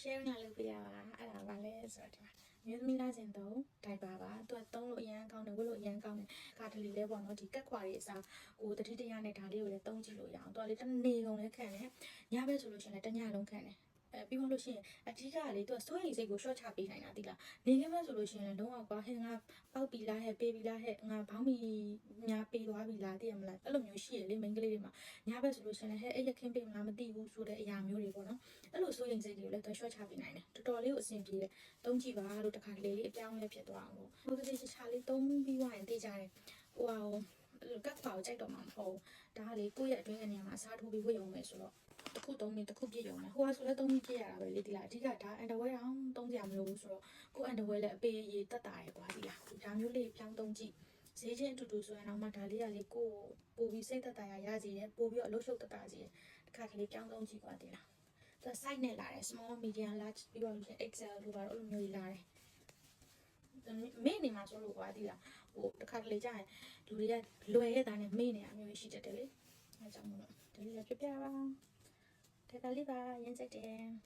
share နာလုပ်ပြရပါအဲ့ဒါပါလဲဆိုတော့ဒီမှာမျိုးသမီးလားစဉ်တော့ဒိုက်ပါပါသူကသုံးလို့အရန်ကောင်းတယ်ဝတ်လို့အရန်ကောင်းတယ်ကာတလီလဲပေါ့နော်ဒီကက်ခွာတွေအစားဟိုတတိတရနဲ့ဒါလေးကိုလည်းသုံးကြည့်လို့ရအောင်သူကလေတနေကုန်လည်းခံတယ်ညဘက်ဆိုလို့ရှိရင်လည်းတညလုံးခံတယ်ပြီးတော့လို့ရှိရင်အဓိကကလေသူကစိုးရိမ်စိတ်ကို short ချပေးနိုင်တာတိလားနေခင်းမဲ့ဆိုလို့ရှိရင်လည်းလုံးဝကွာဟဲ့ငါပောက်ပြီလားဟဲ့ပေးပြီလားဟဲ့ငါဘောင်းမီညာပေးသွားပြီလားသိရမလားအဲ့လိုမျိုးရှိရလေမိန်းကလေးတွေမှာညဘက်ဆိုလို့ရှိရင်လည်းဟဲ့အဲ့ရခင်းပေးမလားမသိဘူးဆိုတဲ့အရာမျိုးတွေပေါ့နော်အဲ့လိုစိုးရိမ်စိတ်တွေကိုလည်းသူ short ချပေးနိုင်တယ်တော်တော်လေးကိုအဆင်ပြေတယ်သုံးကြည့်ပါလို့တခါကလေးအပြောင်းလဲဖြစ်သွားအောင်လို့ဟိုတည်းချာလေးသုံးပြီးသွားရင်သိကြတယ်ဟိုကတ်ဖောက်ကြိုက်တော့မှာမဟုတ်ဒါကလေကိုယ့်ရဲ့အတွင်းအနေမှာအစားထိုးပြီးဝတ်ရုံပဲဆိုတော့တစ်ခုသုံးနေတစ်ခုပြည့်ရုံပဲဟိုကဆိုလည်းသုံးပြီးပြည့်ရတာပဲလေဒီလားအဓိကဒါ underwear အောင်သုံးကြမလို့ဘူးဆိုတော့ကို underwear လည်းအပေးရေးတက်တာရယ်ကွာဒီလားဒါမျိုးလေးပြောင်းသုံးကြည့်ဈေးချင်းအတူတူဆိုရင်တော့မှဒါလေးကလေကိုပို့ပြီးစိတ်သက်သာရစေတယ်ပို့ပြီးအလုပ်ရှုပ်သက်သာစေတယ်တစ်ခါတလေပြောင်းသုံးကြည့်ကွာဒီလားသူ size နဲ့လာတယ် small medium large ပြီးတော့ XL လို့ပါတော့အဲ့လိုမျိုးကြီးလာတယ်မေ့နေမှာဆိုလို့ကွာဒီလားဟိုတစ်ခါတလေကြာရင်လူတွေကလွယ်ရတာနဲ့မေ့နေအမျိုးရှိတတ်တယ်လေအဲကြောင့်မို့လို့ဒီလိုပြပြပါဒါကလေးပါရင်းစိတ်တယ်